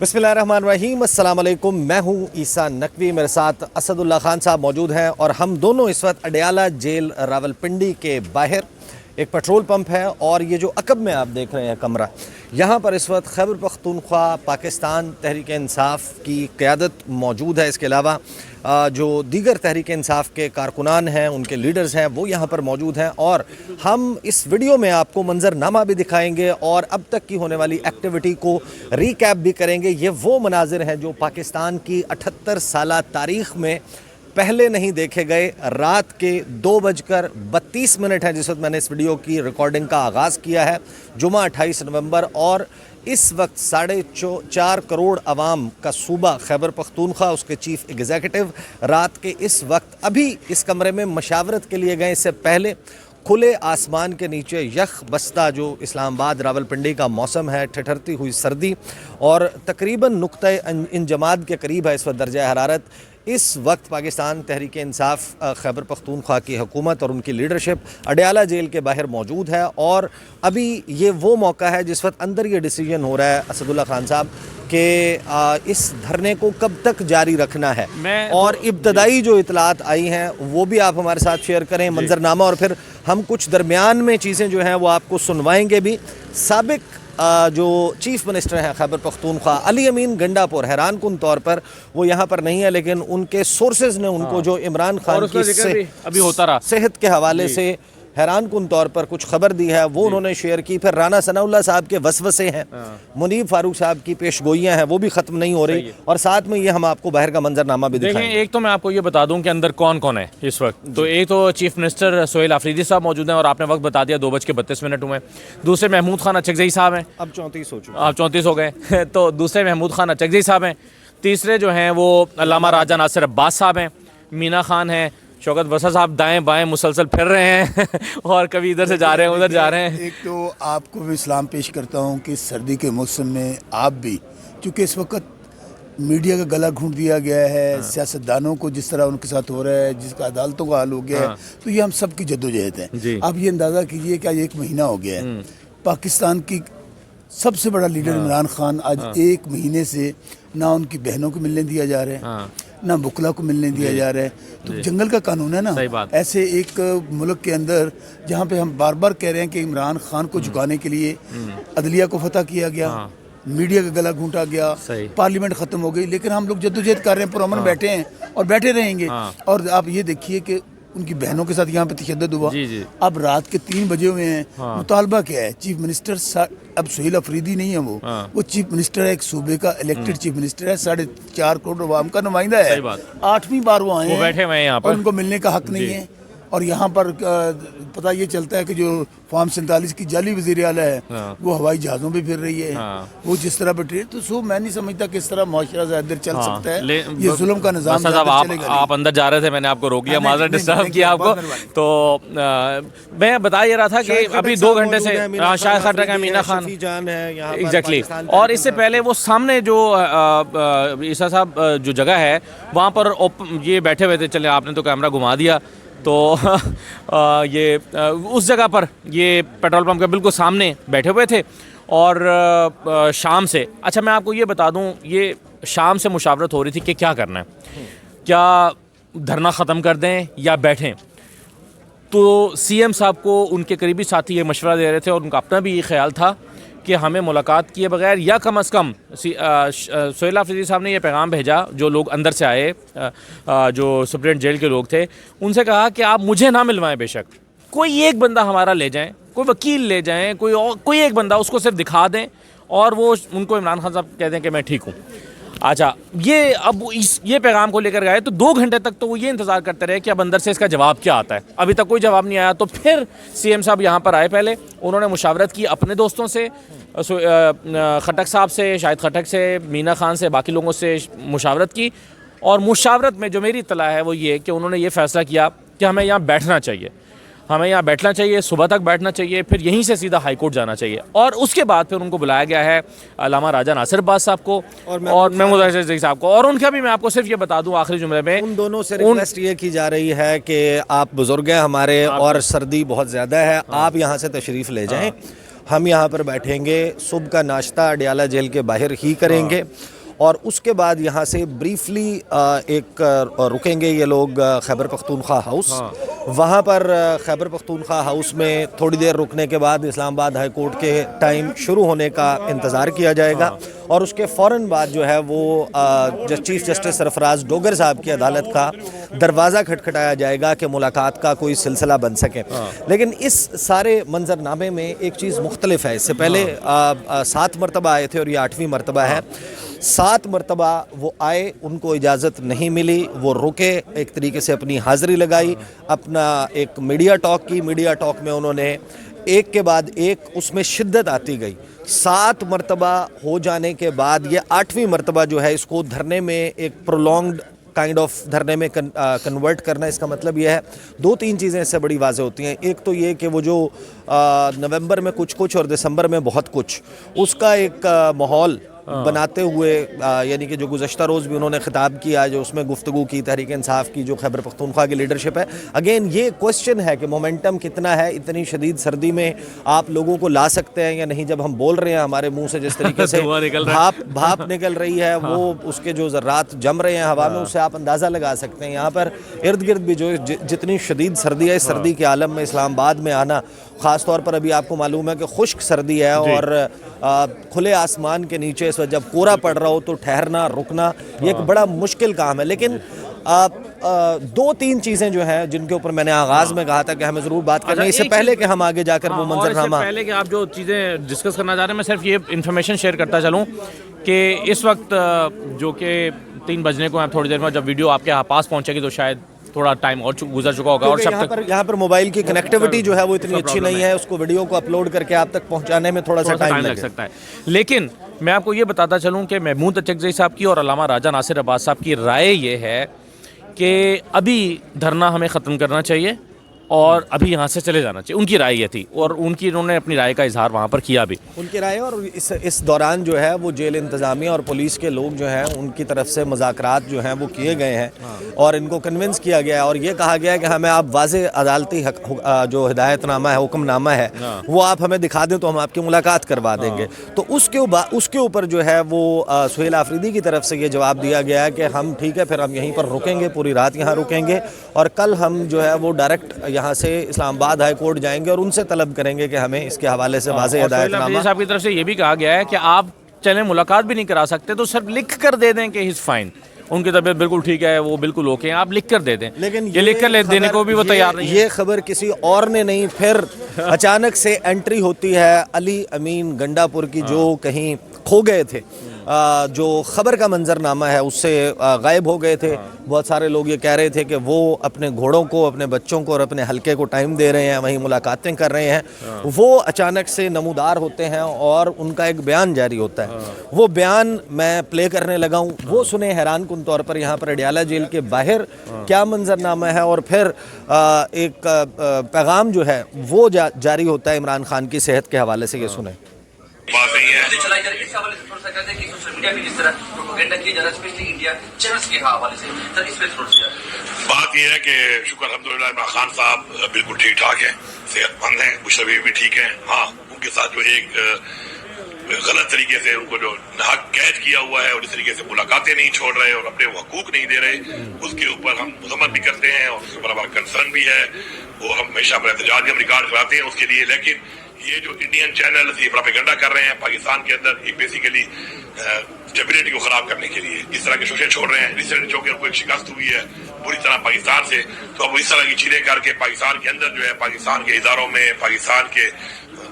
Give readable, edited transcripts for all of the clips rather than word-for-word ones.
बिस्मिल्लाहिर्रहमानिर्रहीम, अस्सलाम वालेकुम। मैं हूँ ईसा नकवी, मेरे साथ असदुल्ला खान साहब मौजूद हैं और हम दोनों इस वक्त अडयाला जेल रावलपिंडी के बाहर एक पेट्रोल पंप है और ये जो अकब में आप देख रहे हैं कमरा, यहाँ पर इस वक्त खैबर पख्तूनख्वा पाकिस्तान तहरीक इंसाफ की क़यादत मौजूद है। इसके अलावा जो दीगर तहरीक इंसाफ के कारकुनान हैं, उनके लीडर्स हैं, वो यहाँ पर मौजूद हैं और हम इस वीडियो में आपको मंजरनामा भी दिखाएंगे और अब तक की होने वाली एक्टिविटी को रिकैप भी करेंगे। ये वो मनाजिर हैं जो पाकिस्तान की 78 साला तारीख़ में पहले नहीं देखे गए। रात के 2:32 है जिस वक्त मैंने इस वीडियो की रिकॉर्डिंग का आगाज़ किया है, जुमा 28 नवंबर, और इस वक्त 4.5 करोड़ आवाम का सूबा खैबर पख्तूनख्वा, उसके चीफ एग्जीक्यूटिव रात के इस वक्त अभी इस कमरे में मशावरत के लिए गए। इससे पहले खुले आसमान के नीचे यख बस्ता जो इस्लामाबाद रावलपिंडी का मौसम है, ठिठुरती हुई सर्दी और तकरीबन नुक्ते इंजमाद के करीब है इस वक्त दर्जा हरारत। इस वक्त पाकिस्तान तहरीक इंसाफ खैबर पख्तूनख्वा की हुकूमत और उनकी लीडरशिप अडयाला जेल के बाहर मौजूद है और अभी ये वो मौका है जिस वक्त अंदर ये डिसीजन हो रहा है असदुल्ला खान साहब कि इस धरने को कब तक जारी रखना है। और इब्तदाई जो इतलात आई हैं वो भी आप हमारे साथ शेयर करें, मंजरनामा, और फिर हम कुछ दरमियान में चीज़ें जो हैं वो आपको सुनवाएंगे भी। साबिक जो चीफ मिनिस्टर हैं खैबर पख्तूनख्वा अली अमीन गंडापुर, हैरान कुन तौर पर वो यहाँ पर नहीं है, लेकिन उनके सोर्सेज ने उनको जो इमरान खान की अभी होता रहा सेहत के हवाले से हैरान कुन तौर पर कुछ खबर दी है, वो उन्होंने शेयर की। फिर राना सनाउल्लाह साहब के वसवसे हैं, मुनीब फारूक साहब की पेशगोइयाँ हैं, वो भी ख़त्म नहीं हो रही, और साथ में ये हम आपको बाहर का मंजरनामा भी दिखाएंगे। एक तो मैं आपको ये बता दूं कि अंदर कौन कौन है इस वक्त। तो एक तो चीफ मिनिस्टर सोहेल आफरीदी साहब मौजूद हैं और आपने वक्त बता दिया 2:32 हुए। दूसरे महमूद खान अचकज़ई साहब हैं, अब 34 हो चुके, आप 34 हो गए तो दूसरे महमूद खान अचकज़ई साहब हैं। तीसरे जो हैं वो अल्लामा राजा नासिर अब्बास साहब हैं, मीना खान हैं, शौकत वसा साहब दाएं बाएं मुसलसल फिर रहे हैं और कभी इधर से जा रहे हैं उधर जा रहे हैं। एक तो आपको भी सलाम पेश करता हूं कि सर्दी के मौसम में आप भी, चूँकि इस वक्त मीडिया का गला घूंट दिया गया है, सियासतदानों को जिस तरह उनके साथ हो रहा है, जिसका अदालतों का हाल हो गया है, तो ये हम सब की जद्दोजहद है। आप ये अंदाज़ा कीजिए कि आज 1 महीना हो गया है, पाकिस्तान की सबसे बड़ा लीडर इमरान खान आज 1 महीने से ना उनकी बहनों को मिलने दिया जा रहा है, ना बुकला को मिलने दिया जा रहा है। तो जंगल का कानून है ना, ऐसे एक मुल्क के अंदर जहाँ पे हम बार बार कह रहे हैं कि इमरान खान को झुकाने के लिए अदलिया को फतह किया गया, मीडिया का गला घूंटा गया, पार्लियामेंट ख़त्म हो गई, लेकिन हम लोग जद्दोजहद कर रहे हैं, पुरअमन बैठे हैं और बैठे रहेंगे। और आप ये देखिए कि उनकी बहनों के साथ यहाँ पे तशद्दुद हुआ। अब रात के 3 बजे हुए हैं। मुतालबा क्या है? चीफ मिनिस्टर अब सोहेल अफरीदी नहीं है, वो चीफ मिनिस्टर है, एक सूबे का इलेक्टेड चीफ मिनिस्टर है, 4.5 करोड़ अवाम का नुमाइंदा है। 8वीं बार वो आए हैं, बैठे हुए हैं यहाँ पर, और उनको मिलने का हक नहीं है। और यहाँ पर पता ये चलता है कि जो फॉर्म 47 की जाली वज़ीर आला है वो हवाई जहाज़ों पे फिर रही है, वो जिस तरह पे ट्रेन, तो मैं नहीं समझता किस तरह मुआशरा इधर चल सकता है। ये जुल्म का निज़ाम आप अंदर जा रहे थे, मैंने आपको रोक लिया, माज़रत डिस्टर्ब किया आपको। तो मैं बता ये रहा था कि अभी 2 घंटे से शायद खटक है, मीना खान एग्जैक्टली, और इससे पहले वो सामने जो ईसा साहब जो जगह है वहाँ पर ये बैठे हुए थे। चले, आपने तो कैमरा घुमा दिया, तो ये उस जगह पर ये पेट्रोल पंप के बिल्कुल सामने बैठे हुए थे और शाम से, अच्छा मैं आपको ये बता दूं, ये शाम से मुशावरत हो रही थी कि क्या करना है, क्या धरना ख़त्म कर दें या बैठें। तो सीएम साहब को उनके करीबी साथी ये मशवरा दे रहे थे और उनका अपना भी ये ख्याल था कि हमें मुलाकात किए बगैर, या कम अज़ कम सोहेल आफरीदी साहब ने यह पैगाम भेजा जो लोग अंदर से आए, जो सुप्रीम जेल के लोग थे, उनसे कहा कि आप मुझे ना मिलवाएं, बेशक कोई एक बंदा हमारा ले जाएं, कोई वकील ले जाएं, कोई एक बंदा, उसको सिर्फ दिखा दें और वो उनको इमरान खान साहब कह दें कि मैं ठीक हूँ। अच्छा, ये अब ये पैगाम को लेकर गए तो 2 घंटे तक तो वो ये इंतज़ार करते रहे कि अब अंदर से इसका जवाब क्या आता है। अभी तक कोई जवाब नहीं आया। तो फिर सीएम साहब यहाँ पर आए, पहले उन्होंने मुशावरत की अपने दोस्तों से, खटक साहब से, शाहिद खटक से, मीना खान से, बाकी लोगों से मुशावरत की, और मुशावरत में जो मेरी इत्तला है वो ये कि उन्होंने ये फ़ैसला किया कि हमें यहाँ बैठना चाहिए, हमें यहाँ बैठना चाहिए, सुबह तक बैठना चाहिए, फिर यहीं से सीधा हाई कोर्ट जाना चाहिए। और उसके बाद फिर उनको बुलाया गया है अल्लामा राजा नासिर अब्बास साहब को और महमूद अचकज़ई साहब को। और उनका भी मैं आपको सिर्फ ये बता दूं आखिरी जुमले में, उन दोनों से रिक्वेस्ट ये की जा रही है कि आप बुजुर्ग हैं हमारे और सर्दी बहुत ज़्यादा है, आप यहाँ से तशरीफ़ ले जाएँ, ہم یہاں پر بیٹھیں گے, صبح کا ناشتہ اڈیالہ جیل کے باہر ہی کریں گے, اور اس کے بعد یہاں سے بریفلی ایک رکیں گے یہ لوگ خیبر پختونخوا ہاؤس. وہاں پر خیبر پختونخوا ہاؤس میں تھوڑی دیر رکنے کے بعد اسلام آباد ہائی کورٹ کے ٹائم شروع ہونے کا انتظار کیا جائے گا, اور اس کے فوراً بعد جو ہے وہ چیف جسٹس سرفراز ڈوگر صاحب کی عدالت کا دروازہ کھٹکھٹایا جائے گا کہ ملاقات کا کوئی سلسلہ بن سکے. لیکن اس سارے منظرنامے میں ایک چیز مختلف ہے. اس سے پہلے 7 مرتبہ آئے تھے اور یہ 8ویں مرتبہ ہے. 7 مرتبہ وہ آئے, ان کو اجازت نہیں ملی, وہ رکے, ایک طریقے سے اپنی حاضری لگائی, اپنا ایک میڈیا ٹاک کی. میڈیا ٹاک میں انہوں نے ایک کے بعد ایک اس میں شدت آتی گئی. 7 مرتبہ ہو جانے کے بعد یہ 8ویں مرتبہ جو ہے اس کو دھرنے میں ایک پرولونگڈ کائنڈ آف دھرنے میں کنورٹ کرنا. اس کا مطلب یہ ہے 2-3 چیزیں اس سے بڑی واضح ہوتی ہیں. ایک تو یہ کہ وہ جو نومبر میں کچھ اور دسمبر میں بہت کچھ, اس کا ایک ماحول بناتے ہوئے, یعنی کہ جو گزشتہ روز بھی انہوں نے خطاب کیا, جو اس میں گفتگو کی تحریک انصاف کی, جو خیبر پختونخوا کی لیڈرشپ ہے. اگین یہ کوسچن ہے کہ مومنٹم کتنا ہے, اتنی شدید سردی میں آپ لوگوں کو لا سکتے ہیں یا نہیں. جب ہم بول رہے ہیں ہمارے منہ سے جس طریقے سے بھاپ نکل رہی ہے, وہ اس کے جو ذرات جم رہے ہیں ہوا میں, اس سے آپ اندازہ لگا سکتے ہیں. یہاں پر ارد گرد بھی جو جتنی شدید سردی ہے, اس سردی کے عالم میں اسلام آباد میں آنا, خاص طور پر ابھی آپ کو معلوم ہے کہ خشک سردی ہے اور کھلے آسمان کے نیچے اس وقت جب کورا پڑ رہا ہو تو ٹھہرنا رکنا یہ ایک بڑا مشکل کام ہے. لیکن 2-3 چیزیں جو ہیں جن کے اوپر میں نے آغاز میں کہا تھا کہ ہمیں ضرور بات کرنی ہے, اس سے پہلے کہ ہم آگے جا کر وہ منظرنامہ, اور پہلے کہ آپ جو چیزیں ڈسکس کرنا چاہ رہے ہیں, میں صرف یہ انفارمیشن شیئر کرتا چلوں کہ اس وقت جو کہ 3 بجنے کو ہیں, تھوڑی دیر میں جب ویڈیو آپ کے پاس پہنچے گی تو شاید تھوڑا ٹائم اور گزر چکا ہوگا, اور یہاں پر موبائل کی کنیکٹیوٹی جو ہے وہ اتنی اچھی نہیں ہے, اس کو ویڈیو کو اپلوڈ کر کے آپ تک پہنچانے میں تھوڑا سا ٹائم لگ سکتا ہے. لیکن میں آپ کو یہ بتاتا چلوں کہ محمود اچکزئی صاحب کی اور علامہ راجہ ناصر عباس صاحب کی رائے یہ ہے کہ ابھی دھرنا ہمیں ختم کرنا چاہیے اور ابھی یہاں سے چلے جانا چاہیے. ان کی رائے یہ تھی, اور انہوں نے اپنی رائے کا اظہار وہاں پر کیا بھی. ان کی رائے, اور اس دوران جو ہے وہ جیل انتظامیہ اور پولیس کے لوگ جو ہیں ان کی طرف سے مذاکرات جو ہیں وہ کیے گئے ہیں, اور ان کو کنونس کیا گیا ہے, اور یہ کہا گیا ہے کہ ہمیں آپ واضح عدالتی جو ہدایت نامہ ہے, حکم نامہ ہے, وہ آپ ہمیں دکھا دیں تو ہم آپ کی ملاقات کروا دیں گے. تو اس کے اوپر جو ہے وہ سہیل آفریدی کی طرف سے یہ جواب دیا گیا ہے کہ ہم ٹھیک ہے, پھر ہم یہیں پر رکیں گے, پوری رات یہاں رکیں گے, اور کل ہم جو ہے وہ ڈائریکٹ یہاں سے اسلام آباد ہائی کورٹ جائیں گے اور ان سے طلب کریں گے کہ ہمیں اس کے حوالے سے واضح ہدایت نامہ. صاحب کی طرف سے یہ بھی کہا گیا ہے کہ آپ چلیں ملاقات بھی نہیں کرا سکتے تو صرف لکھ کر دے دیں کہ ہی از فائن, ان کی طبیعت بالکل ٹھیک ہے, وہ بالکل اوکے ہیں, آپ لکھ کر دے دیں. لیکن یہ لکھ کر دینے کو بھی وہ تیار نہیں. یہ خبر کسی اور نے نہیں, پھر اچانک سے انٹری ہوتی ہے علی امین گنڈا پور کی, جو کہیں کھو گئے تھے, جو خبر کا منظرنامہ ہے اس سے غائب ہو گئے تھے. بہت سارے لوگ یہ کہہ رہے تھے کہ وہ اپنے گھوڑوں کو, اپنے بچوں کو اور اپنے حلقے کو ٹائم دے رہے ہیں, وہیں ملاقاتیں کر رہے ہیں. وہ اچانک سے نمودار ہوتے ہیں اور ان کا ایک بیان جاری ہوتا ہے. وہ بیان میں پلے کرنے لگا ہوں, وہ سنیں حیران کن طور پر. یہاں پر اڈیالہ جیل کے باہر کیا منظرنامہ ہے, اور پھر ایک پیغام جو ہے وہ جاری ہوتا ہے عمران خان کی صحت کے حوالے سے. یہ سنیں. بات یہ ہے کہ شکر الحمدللہ عمران خان صاحب بالکل ٹھیک ٹھاک ہیں, صحت مند ہیں, مشرف بھی ٹھیک ہیں. ہاں, ان کے ساتھ جو ایک غلط طریقے سے ان کو جو حق قید کیا ہوا ہے اور اس طریقے سے ملاقاتیں نہیں چھوڑ رہے اور اپنے حقوق نہیں دے رہے, اس کے اوپر ہم مذمت بھی کرتے ہیں اور اس کے اوپر ہمارا کنسرن بھی ہے. وہ ہم ہمیشہ اپنا احتجاج بھی ہم ریکارڈ کراتے ہیں اس کے لیے. لیکن یہ جو انڈین چینل یہ پروپیگنڈا کر رہے ہیں پاکستان کے اندر, ایک بیسیکلی اسٹیبلٹی کو خراب کرنے کے لیے اس طرح کے شوشے چھوڑ رہے ہیں. ریسنٹ جو کہ ان کو ایک شکست ہوئی ہے پوری طرح پاکستان سے, تو اب اس طرح کی چیزیں کر کے پاکستان کے اندر جو ہے پاکستان کے اداروں میں, پاکستان کے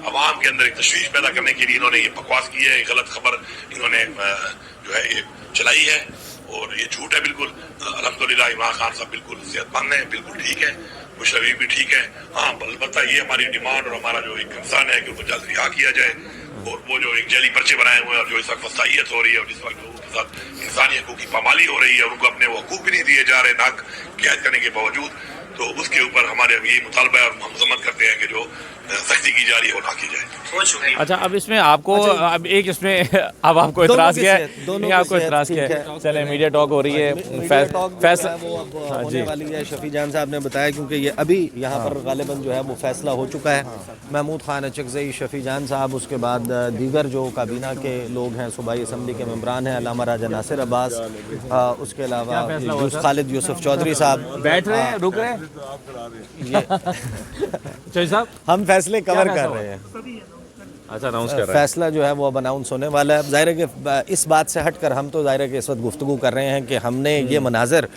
عوام کے اندر ایک تشویش پیدا کرنے کے لیے انہوں نے یہ بکواس کی ہے, غلط خبر انہوں نے جو ہے یہ چلائی ہے, اور یہ جھوٹ ہے بالکل. الحمدللہ عمران خان صاحب بالکل صحت مند ہیں, بالکل ٹھیک ہے, مشرف بھی ٹھیک ہے. ہاں, البتہ یہ ہماری ڈیمانڈ اور ہمارا جو ایک کنسرن ہے کہ ان کو جلد رہا کیا جائے, اور وہ جو ایک جعلی پرچے بنائے ہوئے ہیں اور جو اس وقت وسائیت ہو رہی ہے اور جس وقت لوگوں کے ساتھ انسانی حقوق کی پامالی ہو رہی ہے اور ان کو اپنے حقوق بھی نہیں دیے جا رہے ناک قید کرنے کے باوجود, तो उसके ऊपर हमारे अब ये मुतालबा है और हम मजम्मत करते हैं कि जो सख्ती की जा रही है वो ना की जाए। अच्छा, अब इसमें आपको अब एक इसमें अब आपको इतराज क्या है? नहीं, आपको इतराज क्या है? चले, मीडिया टॉक हो रही है, फैसला वो अब होने वाली है। शफी जान साहब ने बताया क्योंकि ये अभी यहाँ पर गालिबन जो है वो फैसला हो चुका है। महमूद खान अचकज़ई, शफी जान साहब, उसके बाद दीगर जो काबीना के लोग हैं, सूबाई असम्बली के मेंबरान हैं, अल्लामा राजा नासिर अब्बास, उसके अलावा खालिद यूसुफ चौधरी साहब बैठ रहे हैं, रुक रहे हैं। चौधरी साहब, हम फैसले कवर कर रहे हैं। अच्छा, अनाउंस कर रहे हैं। फैसला जो है वो अब अनाउंस होने वाला है। ज़ाहिर है कि इस बात से हटकर हम तो ज़ाहिर है कि इस वक्त गुफ्तगू कर रहे हैं कि हमने ये मनाज़र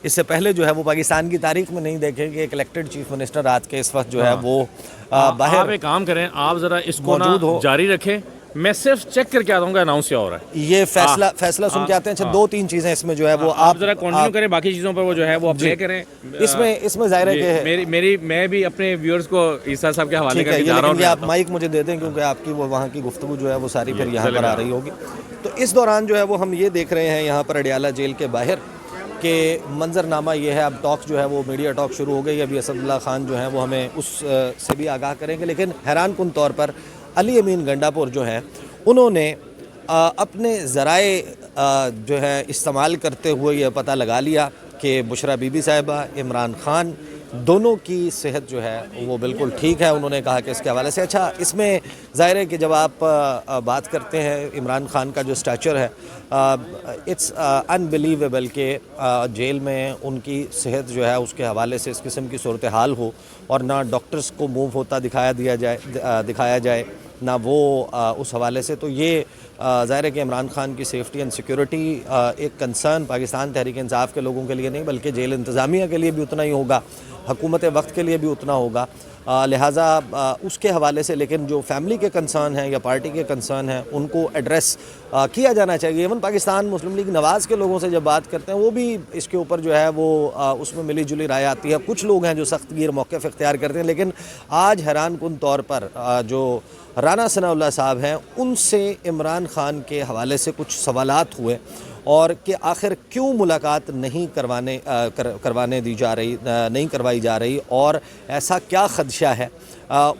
इससे पहले जो है वो पाकिस्तान की तारीख में नहीं देखे कि एक इलेक्टेड चीफ मिनिस्टर रात के इस वक्त जो है वो बाहर। आप एक काम करें, आप ज़रा इसको ना जारी रखें, मैं सिर्फ चेक करके आता हूँ कि अनाउंस क्या हो रहा है। ये फैसला सुन के आते हैं। अच्छा, दो तीन चीज़ें इसमें जो है वो आप जरा कंटिन्यू करें, बाकी चीज़ों पर वो जो है वो आप प्ले करें। इसमें ज़ाहिर है कि मैं भी अपने व्यूअर्स को ईसा साहब के हवाले करके जा रहा हूँ। आप माइक मुझे दे दें क्योंकि आपकी वो वहाँ की गुफ्तगू जो है वो सारी फिर यहाँ पर आ रही होगी। तो इस दौरान जो है वो हम ये देख रहे हैं यहाँ पर अडियाला जेल के बाहर के मंजरनामा ये है। अब टॉक जो है वो मीडिया टॉक शुरू हो गई। अभी असदुल्ला खान जो है वो हमें उस से भी आगाह करेंगे, लेकिन हैरान कुन तौर पर अली अमीन गंडापुर जो है उन्होंने अपने ज़राए जो है इस्तेमाल करते हुए ये पता लगा लिया कि बुशरा बीबी साहिबा, इमरान खान दोनों की सेहत जो है वो बिल्कुल ठीक है। उन्होंने कहा कि इसके हवाले से अच्छा, इसमें ज़ाहिर है कि जब आप बात करते हैं इमरान खान का जो स्टैचर है, इट्स अनबिलीवेबल के जेल में उनकी सेहत जो है उसके हवाले से इस किस्म की सूरत हाल हो और ना डॉक्टर्स को मूव होता दिखाया जाए ना वो उस हवाले से। तो ये ज़ाहिर है कि इमरान खान की सेफ्टी एंड सिक्योरिटी एक कंसर्न पाकिस्तान तहरीक इंसाफ के लोगों के लिए नहीं बल्कि जेल इंतज़ामिया के लिए भी उतना ही होगा, हुकूमत वक्त के लिए भी उतना होगा। लिहाजा उसके हवाले से लेकिन जो फैमिली के कंसर्न हैं या पार्टी के कंसर्न हैं उनको एड्रेस किया जाना चाहिए। इवन पाकिस्तान मुस्लिम लीग नवाज़ के लोगों से जब बात करते हैं वो भी इसके ऊपर जो है वो उसमें मिली जुली राय आती है। कुछ लोग हैं जो सख्त गिर मौक़िफ़ इख्तियार करते हैं, लेकिन आज हैरान कुन तौर पर जो राना सनाउल्लाह साहब हैं उनसे इमरान खान के हवाले से कुछ सवालात हुए और कि आखिर क्यों मुलाकात नहीं करवाई जा रही और ऐसा क्या ख़दशा है।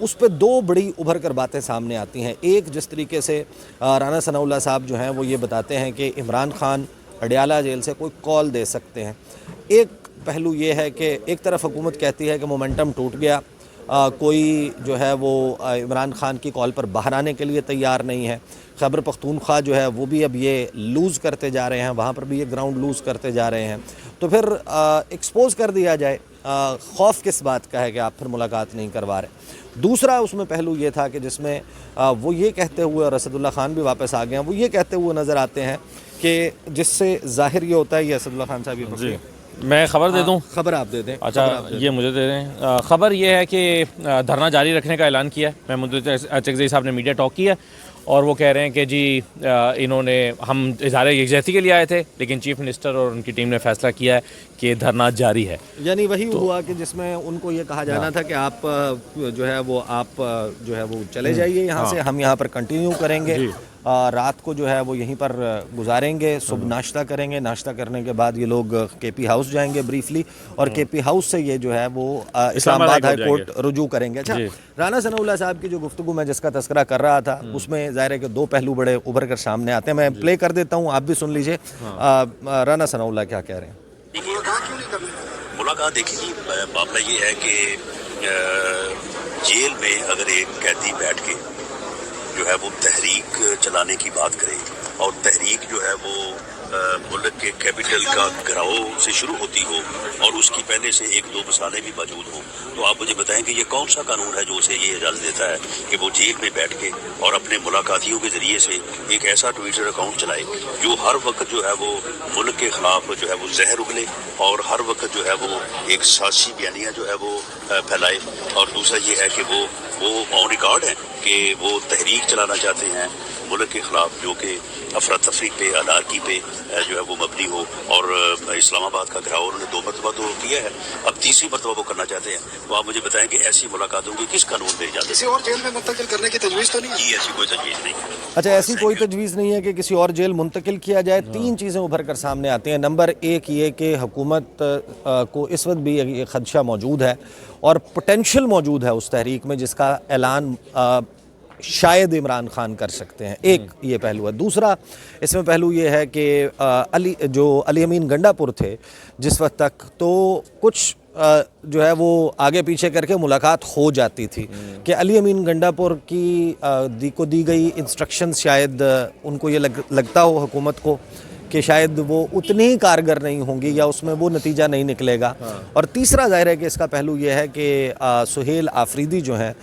उस पर दो बड़ी उभर कर बातें सामने आती हैं। एक, जिस तरीके से राना सनाउल्लाह साहब जो हैं वो ये बताते हैं कि इमरान खान अडियाला जेल से कोई कॉल दे सकते हैं। एक पहलू ये है कि एक तरफ हुकूमत कहती है कि मोमेंटम टूट गया, कोई जो है वो इमरान खान की कॉल पर बाहर आने के लिए तैयार नहीं है। खैबर पख्तूनख्वा जो है वो भी अब ये लूज़ करते जा रहे हैं, वहाँ पर भी ये ग्राउंड लूज़ करते जा रहे हैं। तो फिर एक्सपोज कर दिया जाए, खौफ किस बात का है कि आप फिर मुलाकात नहीं करवा रहे। दूसरा उसमें पहलू ये था कि जिसमें वो ये कहते हुए, और असदुल्ला खान भी वापस आ गए हैं, वो ये कहते हुए नज़र आते हैं कि जिससे ज़ाहिर ये होता है, ये असदुल्ला खान साहब ये मैं खबर दे दूं? खबर आप दे दें। अच्छा, ये मुझे दे दें। खबर ये है कि धरना जारी रखने का ऐलान किया है। महमूद अचकज़ई साहब ने मीडिया टॉक किया और वो कह रहे हैं कि जी इन्होंने, हम इज़हार यकजहती के लिए आए थे लेकिन चीफ मिनिस्टर और उनकी टीम ने फैसला किया है कि धरना जारी है। यानी वही हुआ कि जिसमें उनको ये कहा जाना था कि आप जो है वो चले जाइए यहाँ से, हम यहाँ पर कंटिन्यू करेंगे, रात को जो है वो यहीं पर गुजारेंगे, सुबह नाश्ता करेंगे, नाश्ता करने के बाद ये लोग केपी हाउस जाएंगे ब्रीफली और केपी हाउस से ये जो है वो इस्लामाबाद हाई कोर्ट रुजू करेंगे। अच्छा, राना सनाउल्लाह साहब की जो गुफ्तगू मैं जिसका तस्करा कर रहा था उसमें ज़ाहिर है कि दो पहलू बड़े उभर कर सामने आते हैं। मैं प्ले कर देता हूँ, आप भी सुन लीजिए राना सनाउल्लाह क्या कह रहे हैं। मुलाकात देखिए, मामला ये है कि जेल में अगर एक कैदी बैठ के जो है वो तहरीक चलाने की बात करे और तहरीक जो है वो मुल्क के कैपिटल का घराव से शुरू होती हो और उसकी पहले से एक दो मिसालें भी मौजूद हों, तो आप मुझे बताएं कि ये कौन सा कानून है जो उसे ये इजाज़त देता है कि वो जेल में बैठ के और अपने मुलाकातियों के ज़रिए से एक ऐसा ट्विटर अकाउंट चलाए जो हर वक्त जो है वो मुल्क के ख़िलाफ़ जो है वो जहर उगले और हर वक्त जो है वो एक साजिशी बयानियाँ जो है वो फैलाए। और दूसरा ये है कि वो ऑन रिकॉर्ड है कि वो तहरीक चलाना चाहते हैं मुल्क के ख़िलाफ़ जो कि अफरा तफरी पे, अनारकी पे जो है वो मबनी हो, और इस्लामाबाद का घिराव उन्होंने 2 मरतबा तो किया है, अब तीसरी मरतबा वो करना चाहते हैं। तो आप मुझे बताएं कि ऐसी मुलाकातों की किस कानून में इजाज़त? किसी और जेल में मुंतकिल करने की तजवीज़ तो नहीं है? जी ऐसी कोई तजवीज़ नहीं है। अच्छा, ऐसी कोई तजवीज़ नहीं है कि किसी और जेल मुंतकिल किया जाए। 3 चीज़ें उभर कर सामने आती हैं। नंबर 1 ये कि हुकूमत को इस वक्त भी ये खदशा मौजूद है और पोटेंशियल मौजूद है उस तहरीक में जिसका ऐलान शायद इमरान खान कर सकते हैं। एक ये पहलू है। दूसरा इसमें पहलू ये है कि अली अमीन गंडापुर थे जिस वक्त तक, तो कुछ जो है वो आगे पीछे करके मुलाकात हो जाती थी कि अली अमीन गंडापुर की को दी गई इंस्ट्रक्शंस शायद उनको ये लगता हो हुकूमत को कि शायद वो उतनी ही कारगर नहीं होंगी या उसमें वो नतीजा नहीं निकलेगा। और तीसरा ज़ाहिर है कि इसका पहलू ये है कि सुहेल आफरीदी जो हैं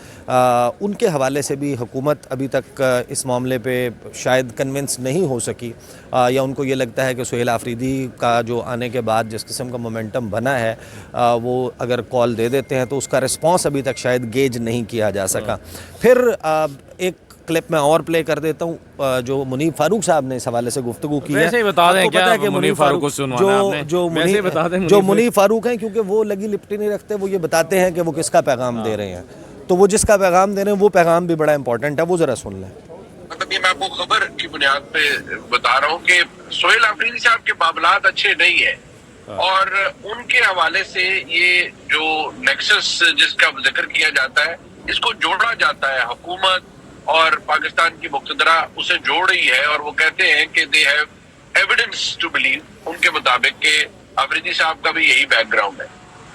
उनके हवाले से भी हुकूमत अभी तक इस मामले पे शायद कन्विंस नहीं हो सकी, या उनको ये लगता है कि सुहेल आफरीदी का जो आने के बाद जिस किस्म का मोमेंटम बना है वो अगर कॉल दे देते हैं तो उसका रिस्पॉन्स अभी तक शायद गेज नहीं किया जा सका। फिर एक क्लिप में और प्ले कर देता हूँ जो मुनीफ फारूक साहब ने इस हवाले से गुफ्तगू की है। वैसे ही बता दें क्या कि मुनीफ फारूक को सुनवाना आपने? जो मुनीफ फारूक हैं, क्योंकि वो लगी लिपटी नहीं रखते, वो ये बताते हैं कि वो किसका पैगाम दे रहे हैं, तो वो जिसका पैगाम दे रहे हैं वो पैगाम भी बड़ा इंपॉर्टेंट है, वो ज़रा सुन लें। मतलब ये मैं आपको खबर की बुनियाद पे बता रहा हूँ कि सुहेल आफरीदी साहब के मामलात अच्छे नहीं है, और उनके हवाले से ये जो नेक्सस जिसका जिक्र किया जाता है इसको जोड़ा जाता है, हुकूमत और पाकिस्तान की मुक्तदरा उसे जोड़ रही है, और वो कहते हैं कि they have evidence to believe उनके मुताबिक कि आफरीदी साहब का भी यही बैकग्राउंड है।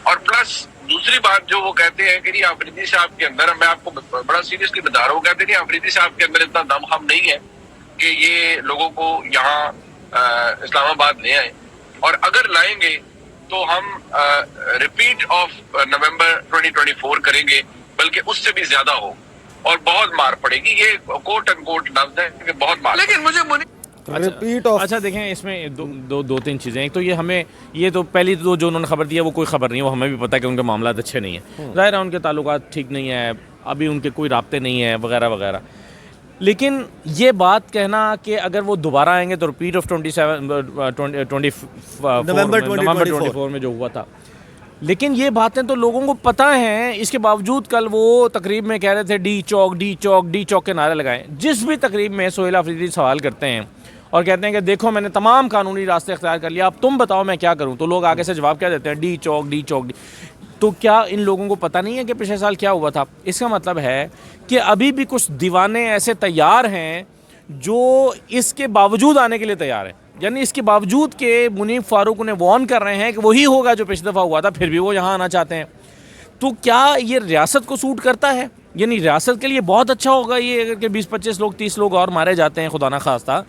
और प्लस दूसरी बात जो वो कहते हैं कि आफरीदी साहब के अंदर, मैं आपको बड़ा सीरियसली बता रहा हूँ, कहते हैं आफरीदी साहब के अंदर इतना दमखम नहीं है कि ये लोगों को यहाँ इस्लामाबाद ले आए, और अगर लाएंगे तो हम रिपीट ऑफ नवंबर 2024 करेंगे, बल्कि उससे भी ज्यादा हो, और बहुत मार पड़ेगी। ये कोट एंड कोट लफ्ज है कि बहुत मार। लेकिन मुझे रिपीट ऑफ अच्छा देखें, इसमें दो तीन चीज़ें। एक तो ये हमें ये तो पहली तो जो उन्होंने खबर दिया वो कोई खबर नहीं है, वो हमें भी पता है कि उनके मामला अच्छे नहीं है, ज़ाहिर है उनके ताल्लुकात ठीक नहीं है, अभी उनके कोई राब्ते नहीं है वगैरह वगैरह। लेकिन ये बात कहना कि अगर वो दोबारा आएंगे तो रिपीट ऑफ नवंबर 24 में जो हुआ था, लेकिन ये बातें तो लोगों को पता हैं। इसके बावजूद कल वो तकरीब में कह रहे थे डी चौक के नारे लगाएं। जिस भी तकरीब में सुहेल आफरीदी सवाल करते हैं और कहते हैं कि देखो मैंने तमाम कानूनी रास्ते इख्तियार कर लिया, अब तुम बताओ मैं क्या करूं, तो लोग आगे से जवाब क्या देते हैं? डी चौक। तो क्या इन लोगों को पता नहीं है कि पिछले साल क्या हुआ था? इसका मतलब है कि अभी भी कुछ दीवाने ऐसे तैयार हैं जो इसके बावजूद आने के लिए तैयार हैं, यानी इसके बावजूद कि मुनीफ फारूक उन्हें वार्न कर रहे हैं कि वही होगा जो पिछली दफ़ा हुआ था, फिर भी वो यहाँ आना चाहते हैं। तो क्या ये रियासत को सूट करता है? यानी रियासत के लिए बहुत अच्छा होगा ये अगर कि 20-25 लोग 30 लोग और मारे जाते हैं खुदा ना खास्ता,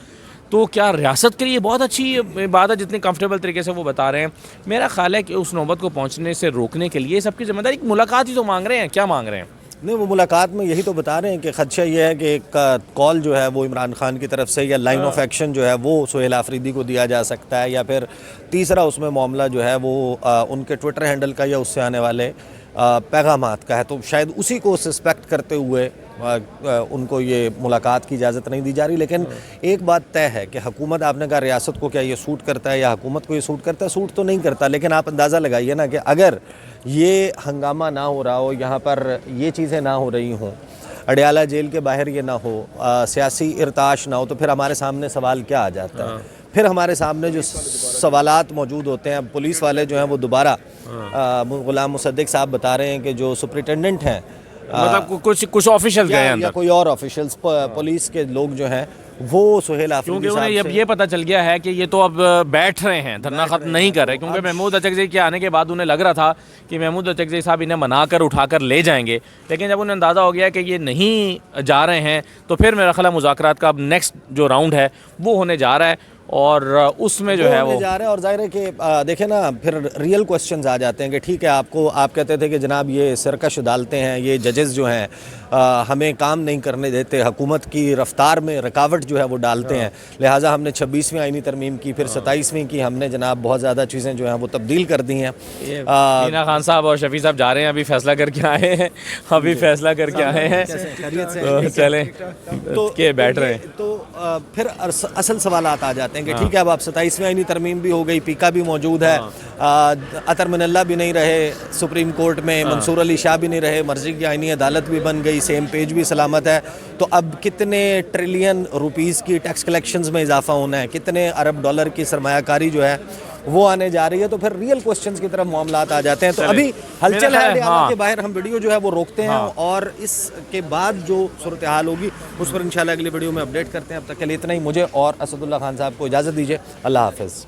तो क्या रियासत के लिए बहुत अच्छी बात है जितनी कंफर्टेबल तरीके से वो बता रहे हैं? मेरा ख्याल है कि उस नौबत को पहुँचने से रोकने के लिए सबकी जिम्मेदारी, एक मुलाकात ही तो मांग रहे हैं। क्या मांग रहे हैं? नहीं, वो मुलाकात में यही तो बता रहे हैं कि खदशा ये है कि एक कॉल जो है वो इमरान खान की तरफ से या लाइन ऑफ एक्शन जो है वो सुहेल आफरीदी को दिया जा सकता है, या फिर तीसरा उसमें मामला जो है वो उनके ट्विटर हैंडल का या उससे आने वाले पैगामात का है। तो शायद उसी को सस्पेक्ट करते हुए उनको ये मुलाकात की इजाज़त नहीं दी जा रही। लेकिन एक बात तय है कि हुकूमत, आपने कहा रियासत को क्या ये सूट करता है या हुकूमत को ये सूट करता है? सूट तो नहीं करता, लेकिन आप अंदाज़ा लगाइए ना कि अगर ये हंगामा ना हो रहा हो, यहाँ पर ये चीज़ें ना हो रही हों, अडयाला जेल के बाहर ये ना हो, सियासी इरताश ना हो, तो फिर हमारे सामने सवाल क्या आ जाता है? फिर हमारे सामने जो सवालात मौजूद होते हैं, पुलिस वाले जो हैं वो दोबारा गुलाम मुसद्दिक साहब बता रहे हैं कि जो सुपरिटेंडेंट हैं, मतलब कुछ ऑफिशियल गए हैं या कोई और ऑफिशियल्स, पुलिस के लोग जो हैं वो सुहेल आफरीदी क्योंकि उन्हें अब ये पता चल गया है कि ये तो अब बैठ रहे हैं, धरना खत्म नहीं कर रहे, क्योंकि महमूद अचकज़ई के आने के बाद उन्हें लग रहा था कि महमूद अचकज़ई साहब इन्हें मनाकर उठाकर ले जाएंगे, लेकिन जब उन्हें अंदाज़ा हो गया कि ये नहीं जा रहे हैं तो फिर मेरा ख्याल मुज़ाकरात का अब नेक्स्ट जो राउंड है वो होने जा रहा है। اور اس میں جو ہے وہ جا رہے ہیں. اور ظاہر ہے کہ دیکھیں نا پھر ریئل کوسچنز آ جاتے ہیں کہ ٹھیک ہے آپ کہتے تھے کہ جناب یہ سرکش ڈالتے ہیں یہ ججز جو ہیں ہمیں کام نہیں کرنے دیتے, حکومت کی رفتار میں رکاوٹ جو ہے وہ ڈالتے ہیں, لہٰذا ہم نے 26ویں آئینی ترمیم کی, پھر 27ویں کی, ہم نے جناب بہت زیادہ چیزیں جو ہیں وہ تبدیل کر دی ہیں. مینا خان صاحب اور شفیع صاحب جا رہے ہیں, ابھی فیصلہ کر کے آئے ہیں, تو چلیں کہ بیٹھ رہے ہیں. تو پھر اصل سوالات آ جاتے ہیں کہ ٹھیک ہے اب 27ویں آئینی ترمیم بھی ہو گئی, پیکا بھی موجود ہے, عطر من اللہ بھی نہیں رہے سپریم کورٹ میں, منصور علی شاہ بھی نہیں رہے, مرضی کی آئینی عدالت بھی بن گئی, سیم پیج بھی سلامت ہے, تو اب کتنے ٹریلین روپیز کی ٹیکس کلیکشنز میں اضافہ ہونا ہے, کتنے ارب ڈالر کی سرمایہ کاری جو ہے وہ آنے جا رہی ہے, تو پھر ریئل کوسچنز کی طرف معاملات آ جاتے ہیں. تو ابھی ہلچل ہے اڈیالہ کے باہر, ہم ویڈیو جو ہے وہ روکتے ہیں اور اس کے بعد جو صورتحال ہوگی اس پر انشاءاللہ اگلی ویڈیو میں اپڈیٹ کرتے ہیں. اب تک کے لیے اتنا ہی, مجھے اور اسد اللہ خان صاحب کو اجازت دیجیے, اللہ حافظ.